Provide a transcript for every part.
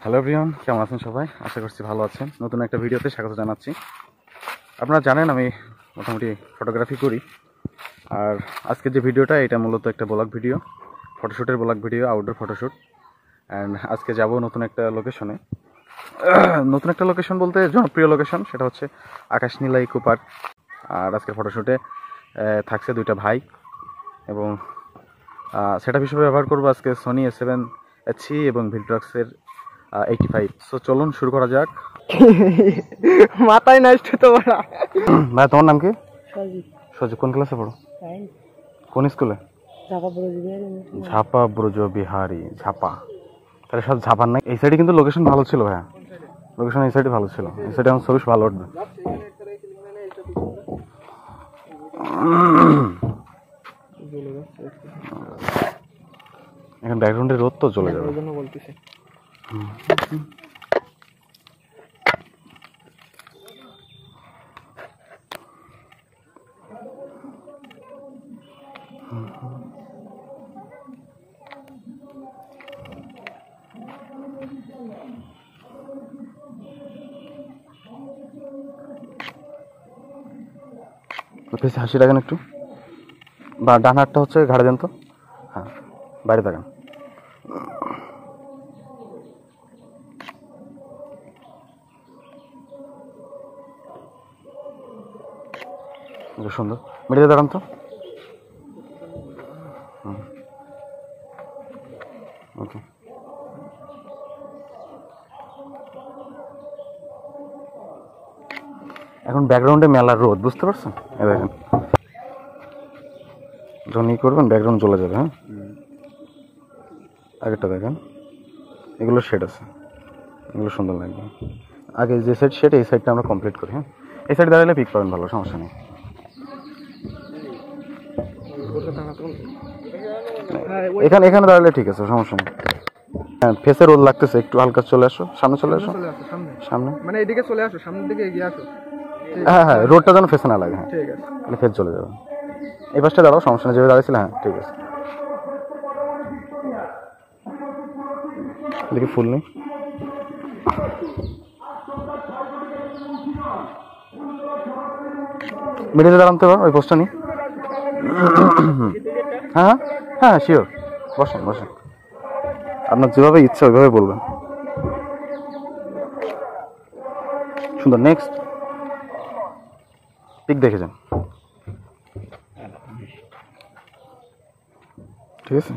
Hello everyone, কেমন আছেন সবাই? আশা করছি ভালো আছেন। নতুন একটা ভিডিওতে স্বাগত জানাচ্ছি। আপনারা জানেন আমি মোটামুটি ফটোগ্রাফি করি, আর আজকের যে ভিডিওটা এটা মূলত একটা ব্লগ ভিডিও, ফটোশ্যুটের vlog video, outdoor photoshoot. And আজকে যাব নতুন একটা লোকেশনে। নতুন একটা লোকেশন বলতে জনপ্রিয় লোকেশন, সেটা হচ্ছে আকাশনীলা ইকো পার্ক। আর আজকের ফটোশ্যুটে থাকছে দুইটা ভাই, এবং সেটা হিসেবে ব্যবহার করবো আজকে সোনি A7C এবং ভিলট্রক্সের 85। সো চলুন শুরু করা যাক। মাথায় নষ্ট তো ভাই তোমার নাম কি? সজি। কোন ক্লাসে পড়ো? কোন স্কুলে? ঝাপা ব্রজ বিহারি। ঝাপা, তাহলে সব ঝাপার নাই। এই সাইডে কিন্তু লোকেশন ভালো ছিল ভাইয়া, লোকেশন এই সাইডে ভালো ছিল। এই সাইডে আমার ছবি ভালো উঠবে। এখন ব্যাকগ্রাউন্ডে রোদ তো চলে যাবে। বলতেছে হাসি রাখেন একটু, বা ডান হাতটা হচ্ছে ঘাড়ে দেন তো। হ্যাঁ, বাইরে থাকেন। সুন্দর। মিডিয়ে দাঁড়ান তো। ওকে, এখন ব্যাকগ্রাউন্ডে মেলার রোদ, বুঝতে পারছেন? এই দেখেন, যখন ই করবেন ব্যাকগ্রাউন্ড চলে যাবে। হ্যাঁ, আগেরটা দেখেন, এগুলো শেড আছে, এগুলো সুন্দর লাগবে। আগে যে সাইড শেড, এই সাইডটা আমরা কমপ্লিট করি। হ্যাঁ, এই সাইড দাঁড়ালে পিক পাবেন, ভালো, সমস্যা নেই। এখানে এখানে দাঁড়ালে ঠিক আছে, সমস্যা নেই। হ্যাঁ, ফেসে রোদ লাগতেছে, একটু হালকা চলে আসো, সামনে চলে আসো, সামনে মানে এদিকে চলে আসো, সামনের দিকে এগিয়ে আসো। হ্যাঁ হ্যাঁ, রোডটা যেন ফেসে না লাগে। হ্যাঁ ঠিক আছে, তাহলে ফেস চলে যাবে। এই পাশটা দাঁড়াও, সমস্যা নেই, যেভাবে দাঁড়িয়েছিল। হ্যাঁ ঠিক আছে, দেখি ফুল নেই। মিডিলে দাঁড়াতে পারো, ওই পোস্টটা নিই। হ্যাঁ হ্যাঁ শিওর, বসেন বসেন, আপনার যেভাবে ইচ্ছা ওইভাবে বলবেন। সুন্দর। নেক্সট পিক দেখে যান, ঠিক আছে?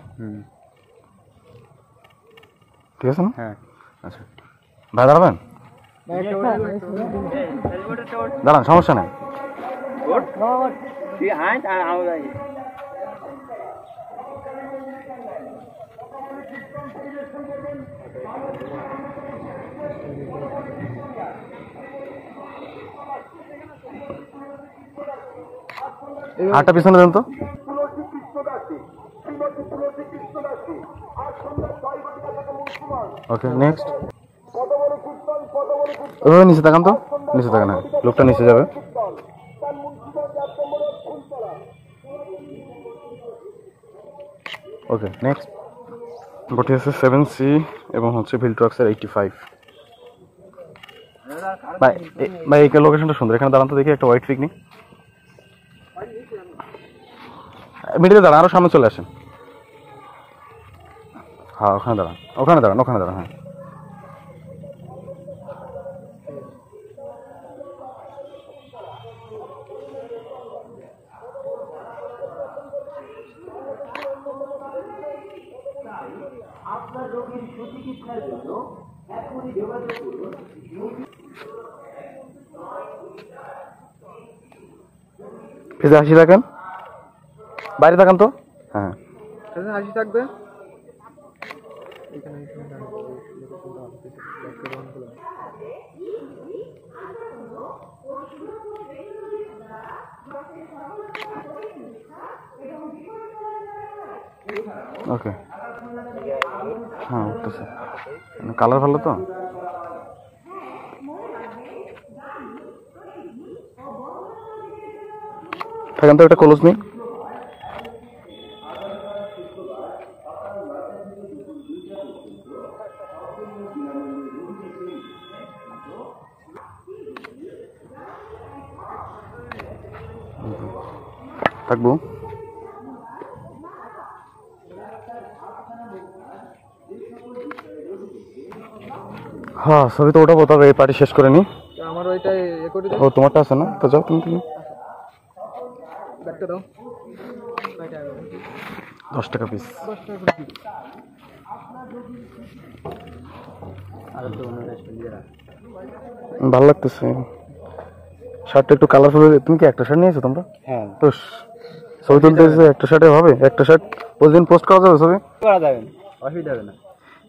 ঠিক আছে না? হ্যাঁ আচ্ছা, ভাই দাঁড়াবেন, দাঁড়ান, সমস্যা নেই। হাতটা পিছনে দেন তো। ওকে, নেক্সট। ওইভাবে নিচে তাকান তো, নিচে তাকান। হ্যাঁ, লোকটা নিচে যাবে। ওকে, নেক্সট। বটি আছে 7C এবং হচ্ছে ভিলট্রক্সের 85। ভাই ভাই, এই লোকেশনটা সুন্দর, এখানে দাঁড়ান তো দেখি, একটা হোয়াইট পিক নিই। মিডিলে দাঁড়ান, আরো সামনে চলে আসেন। হ্যাঁ, ওখানে দাঁড়ান, ওখানে দাঁড়ান, ওখানে দাঁড়ান। হ্যাঁ, ফেসে হাসি রাখেন, বাইরে তাকান তো। হ্যাঁ, হাসি থাকবে। ওকে, হ্যাঁ উঠতেছে, কালার ভালো তো। এখান থেকে একটা ক্লোজ নিই। থাকবো। হ্যাঁ ছবি তো ওঠাবো, তবে এই পার্টি শেষ করে নি। তো আমার ওইটাই করে দাও। ও তোমারটা আছে না, তো যাও তুমি। ব্যাগটা দাও। 10 টাকা পিস। 10 টাকা করে পিস। ভালো লাগতেছে শার্টটা একটু কালারফুল। তুমি কি একটা শার্ট নিয়েছো তোমরা? হ্যাঁ তো ছবি তুলতে এসে একটা শার্টে হবে? একটা শার্ট প্রতিদিন পোস্ট করা যাবে ছবি? করা যাবে না, অসুবিধা হবে না।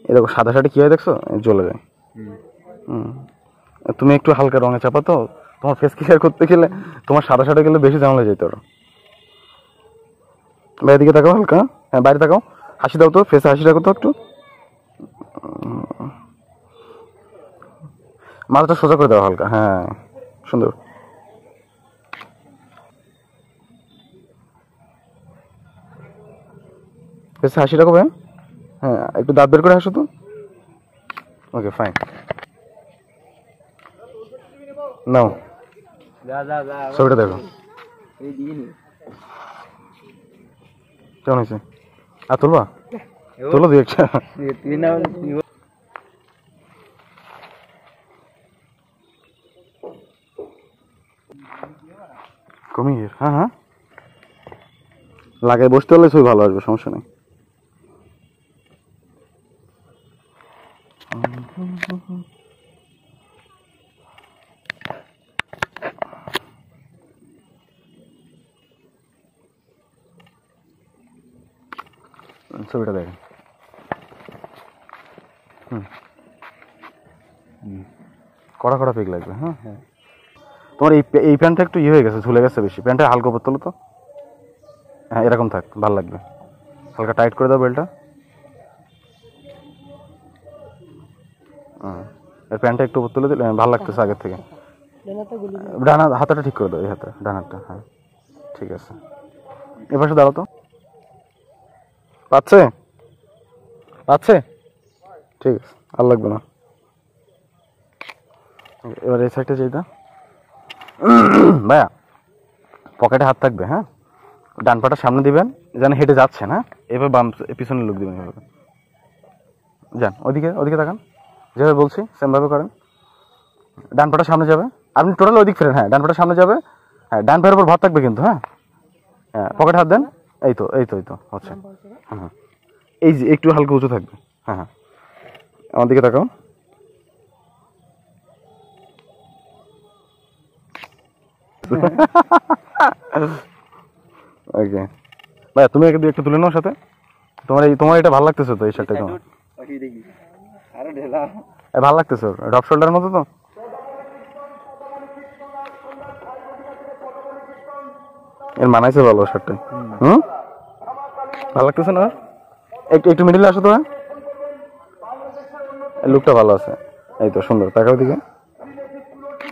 এই দেখো সাদা শার্টে কি হয় দেখছো, জ্বলে যায়। তুমি একটু হালকা রঙে চাপা, তো তোমার ফেস ক্লিয়ার করতে গেলে তোমার সাদা শার্টে গেলে বেশি ঝামেলা যেত। বাইরের দিকে তাকাও হালকা, হ্যাঁ বাইরে তাকাও, হাসি দাও তো, ফেসে হাসি রাখো তো একটু। মাথাটা সোজা করে দাও হালকা, হ্যাঁ সুন্দর। ফেসে হাসি রাখো ভাই, হ্যাঁ একটু দাঁত বের করে হাসো তো। ওকে ফাইন, নাও ছবিটা দেখো কেমন হয়েছে। আর তুলবা, তুলো দুই একটা। কমিয়ে, হ্যাঁ হ্যাঁ লাগাই বসতে হলে ছবি ভালো আসবে, সমস্যা নেই। ছবিটা দেখেন। কড়া কড়া পিক লাগবে। হ্যাঁ হ্যাঁ, তোমার এই প্যান্টটা একটু হয়ে গেছে, ঝুলে গেছে বেশি। প্যান্টটা হালকা উপর তোলো তো, হ্যাঁ এরকম থাক, ভালো লাগবে। হালকা টাইট করে দাও বেলটা। এর প্যান্টটা একটু উপর তুলে দিলে ভালো লাগতেছে আগের থেকে। ডানা হাতটা ঠিক করে দাও, এই হাতে ডান হাতটা, হ্যাঁ ঠিক আছে। এ পাশে দাঁড়াও তো, পাচ্ছে পাচ্ছে, ঠিক আছে আর লাগবে না। এবার এই সাইডটা যেটা ভাইয়া, পকেটে হাত থাকবে, হ্যাঁ ডান পাটা সামনে দিবেন যেন হেঁটে যাচ্ছেন, হ্যাঁ এবার বাম পিছনে লুক দিবেন এভাবে। যান ওদিকে, ওদিকে তাকান, যেভাবে বলছি সেমভাবে করেন। ডান পাটা সামনে যাবে, আপনি টোটাল ওদিক ফেরেন, হ্যাঁ ডান পাটা সামনে যাবে, হ্যাঁ ডান পায়ের উপর ভাত থাকবে কিন্তু, হ্যাঁ হ্যাঁ পকেটে হাত দেন, এই তো এই তো এই তো হচ্ছে, হ্যাঁ হ্যাঁ এই যে একটু হালকা উঁচু থাকবে, হ্যাঁ হ্যাঁ আমার দিকে তাকাও। ওকে ভাইয়া, তুমি একটু তুলে নাও সাথে। তোমার এটা ভালো লাগতেছে তো, এই শার্টটা তোমার ভালো লাগতেছে, ড্রপ শোল্ডারের মতো তো। এর মানাইছে ভালো শার্টটা। ভালো লাগতেছে না? একটু মিডিলে আসো তো, লুকটা ভালো আছে, এই তো সুন্দর। তাকাও দিকে,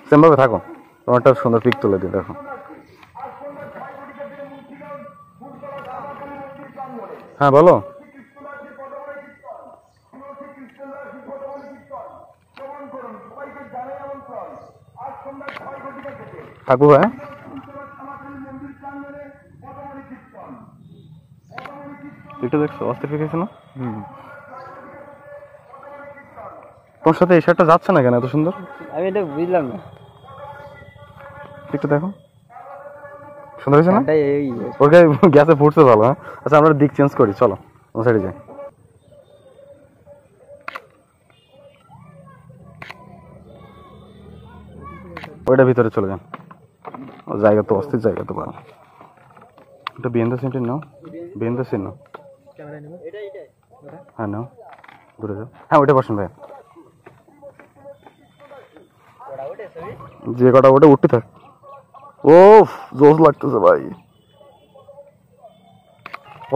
সেম ভাবে থাকো, তোমারটা সুন্দর পিক তুলে দিই, দেখো। হ্যাঁ বলো। থাকবো ভাই, একটু দেখছো অস্থির ফিরেছে না? তোমার সাথে এই শার্টটা যাচ্ছে না কেন এত সুন্দর? আমি এটা বুঝলাম না, একটু দেখো, সুন্দর হয়েছে না? ওর গায়ে গ্যাসে ফুটছে ভালো। হ্যাঁ আচ্ছা আমরা দিক চেঞ্জ করি, চলো ও সাইডে যাই। ওইটা ভিতরে চলে যান, ও জায়গা তো অস্থির, জায়গা তো ভালো। এটা বিএনদা সেন্টার নাও, বিএনদা সেন্ট নাও, হ্যাঁ নাও ঘুরে যাও, হ্যাঁ ওইটা বসেন ভাই, যে কটা ওটা উঠতে থাক। ও জোস লাগতেছে ভাই,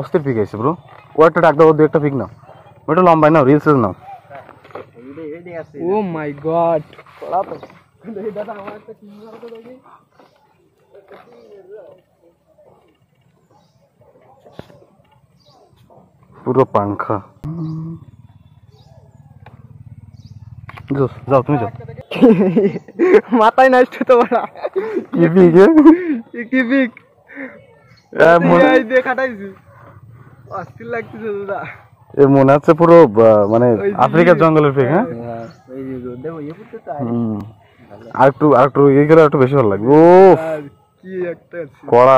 অস্থির পিক আছে ব্রো। ও একটা ডাক দাও, দু একটা পিক নাও, ওটা লম্বাই নাও, রিলস নাও। ও মাই গড, পুরো পাংখা। যাও তুমি যাও। মাথায় নষ্ট তো বড় কি পিক, কি পিক, এ মনে হচ্ছে পুরো মানে আফ্রিকার জঙ্গলের পিক। হ্যাঁ আর একটু ইয়ে করে একটু বেশি ভালো লাগবে। ও কড়া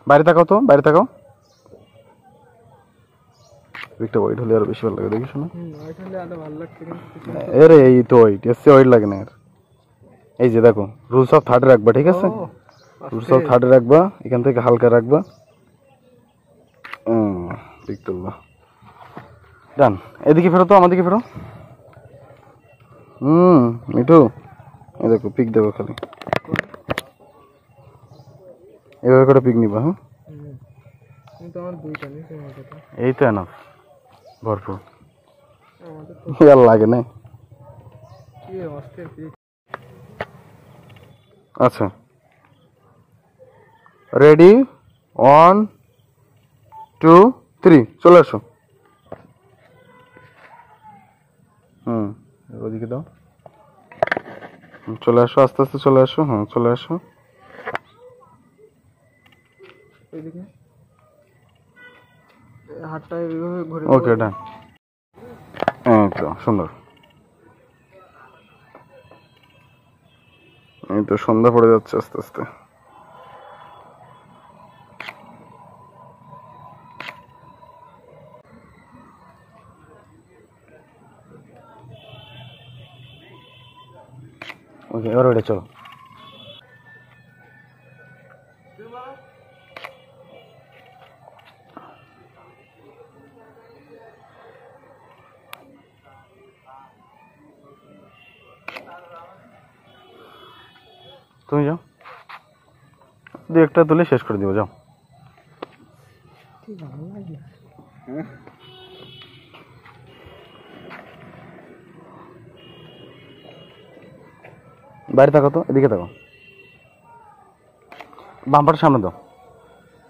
বাইরে তাকাও তো, বাইরে তাকাও। একটা ওয়েট হলে আরো বেশি ভালো লাগে, দেখিস না? আরে এই তো ওয়েট, এসে ওয়েট লাগে না। এই যে দেখো, রুলস অফ থার্ড রাখবা, ঠিক আছে? রুলস অফ থার্ড রাখবা, এখান থেকে হালকা রাখবা। পিক তুলবা, ডান। এদিকে ফেরো তো, আমাদিকে ফেরো। মিঠু, এই দেখো পিক দেবো খালি, এভাবে করে পিক নিবা। হ্যাঁ এই তো এনাফ, ভরপুর, আর লাগে না। আচ্ছা, রেডি, 1 2 3, চলে আসো। ওদিকে দাও, চলে আসো, আস্তে আস্তে চলে আসো। হ্যাঁ চলে আসো। ওকে ডান, এই তো সুন্দর। এই তো সন্ধ্যা পড়ে যাচ্ছে আস্তে আস্তে। ওকে, এবার ওইটা চলো। তুমি যাও, দু একটা তুলে শেষ করে দিব, যাও। বাইরে থাকো তো, এদিকে থাকো। বাম্পার সামনে দাও।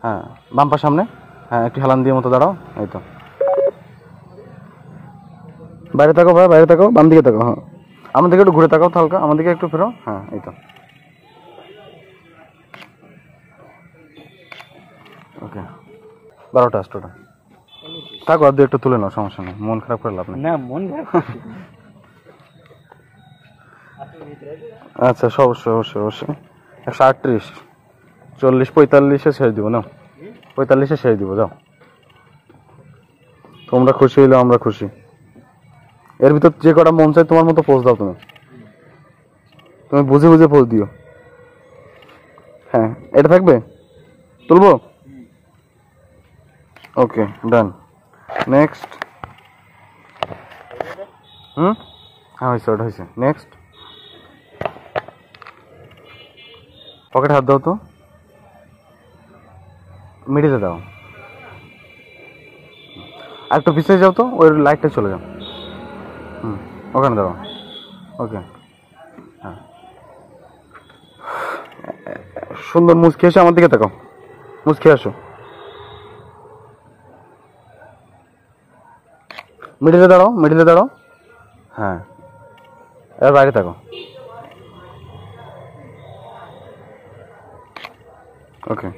হ্যাঁ বাম্পার সামনে, হ্যাঁ একটু হেলান দিয়ে মতো দাঁড়াও। এই তো বাইরে থাকো ভাই, বাইরে থাকো, বাম দিকে থাকো। হ্যাঁ আমার দিকে একটু ঘুরে থাকাও তো হালকা, আমার দিকে একটু ফেরো। হ্যাঁ এই তো ওকে, 12টা আসটোটা থাকো, আর দু একটু তুলে নাও, সমস্যা নেই, মন খারাপ করে লাভ নেই। না মন খারাপ। আচ্ছা অবশ্যই অবশ্যই অবশ্যই। 138 40 45-এ শেষ দিব না, 45-এ শেষ দিব, যাও। তোমরা খুশি হইলে আমরা খুশি। এর ভিতর যে কটা মন চাই তোমার মতো পোজ দাও, তুমি বুঝে বুঝে পোজ দিও। হ্যাঁ এটা থাকবে, তুলবো। ওকে ডান, নেক্সট। হ্যাঁ হয়েছে, ওটা হয়েছে। নেক্সট, পকেটে হাত দাও তো, মিডিলে দাও, আর একটু পিছিয়ে যাও তো, ওই লাইটটা চলে যাও। ওখানে দাও। ওকে হ্যাঁ, সুন্দর মুচকি এসে আমার দিকে তাকাও, মুচকি আসো। মিডিলে দাঁড়াও, মিডিলে দাঁড়াও। হ্যাঁ এবার বাইরে থাকো। ওকে